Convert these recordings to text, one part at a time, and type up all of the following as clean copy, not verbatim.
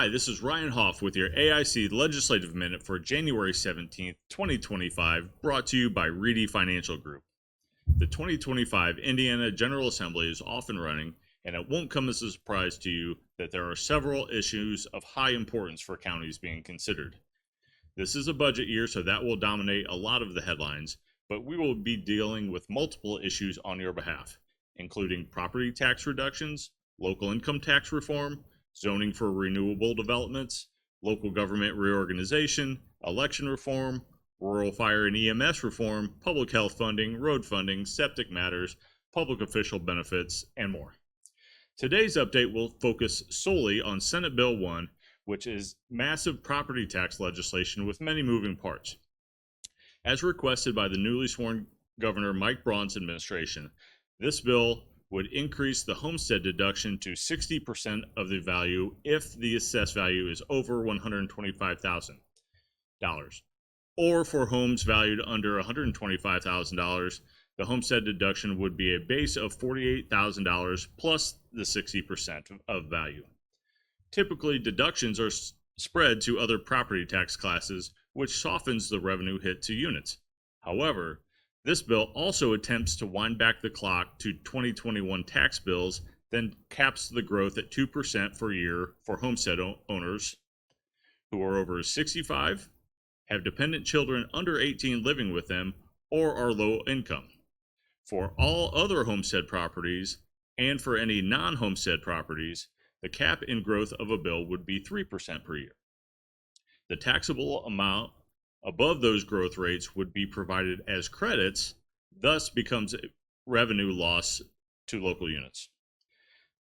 Hi, this is Ryan Hoff with your AIC Legislative Minute for January 17th, 2025, brought to you by Reedy Financial Group. The 2025 Indiana General Assembly is off and running, and it won't come as a surprise to you that there are several issues of high importance for counties being considered. This is a budget year, so that will dominate a lot of the headlines, but we will be dealing with multiple issues on your behalf, including property tax reductions, local income tax reform, zoning for renewable developments, local government reorganization, election reform, rural fire and EMS reform, public health funding, road funding, septic matters, public official benefits, and more. Today's update will focus solely on Senate Bill 1, which is massive property tax legislation with many moving parts. As requested by the newly sworn Governor Mike Braun's administration, this bill would increase the homestead deduction to 60% of the value if the assessed value is over $125,000. Or for homes valued under $125,000, the homestead deduction would be a base of $48,000 plus the 60% of value. Typically, deductions are spread to other property tax classes, which softens the revenue hit to units. However, this bill also attempts to wind back the clock to 2021 tax bills, then caps the growth at 2% per year for homestead owners who are over 65, have dependent children under 18 living with them, or are low income. For all other homestead properties, and for any non-homestead properties, the cap in growth of a bill would be 3% per year. The taxable amount above those growth rates would be provided as credits, thus becomes a revenue loss to local units.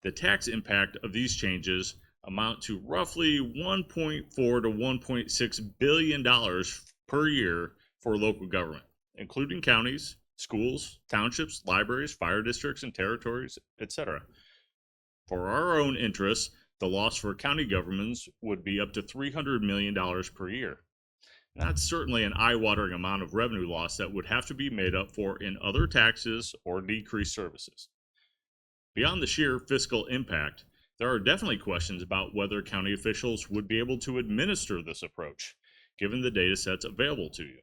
The tax impact of these changes amount to roughly $1.4 to $1.6 billion per year for local government, including counties, schools, townships, libraries, fire districts, and territories, etc. For our own interests, the loss for county governments would be up to $300 million per year. That's certainly an eye-watering amount of revenue loss that would have to be made up for in other taxes or decreased services. Beyond the sheer fiscal impact, there are definitely questions about whether county officials would be able to administer this approach, given the data sets available to you.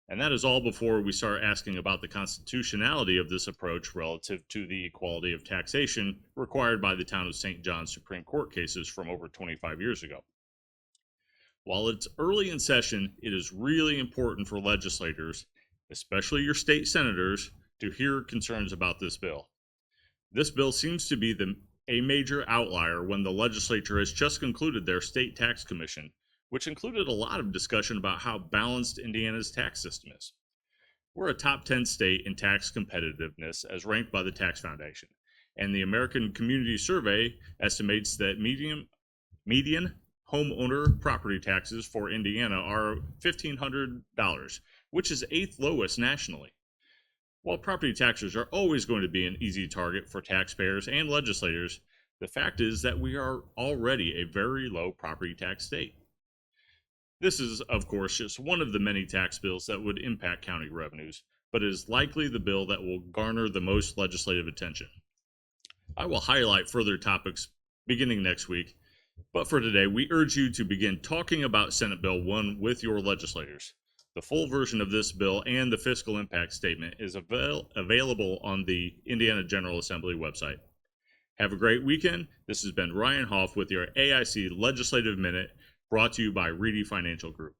And that is all before we start asking about the constitutionality of this approach relative to the equality of taxation required by the town of St. John's Supreme Court cases from over 25 years ago. While it's early in session, it is really important for legislators, especially your state senators, to hear concerns about this bill. This bill seems to be a major outlier when the legislature has just concluded their state tax commission, which included a lot of discussion about how balanced Indiana's tax system is. We're a top 10 state in tax competitiveness as ranked by the Tax Foundation, and the American Community Survey estimates that median homeowner property taxes for Indiana are $1,500, which is 8th lowest nationally. While property taxes are always going to be an easy target for taxpayers and legislators, the fact is that we are already a very low property tax state. This is, of course, just one of the many tax bills that would impact county revenues, but is likely the bill that will garner the most legislative attention. I will highlight further topics beginning next week, but for today, we urge you to begin talking about Senate Bill 1 with your legislators. The full version of this bill and the fiscal impact statement is available on the Indiana General Assembly website. Have a great weekend. This has been Ryan Hoff with your AIC Legislative Minute, brought to you by Reedy Financial Group.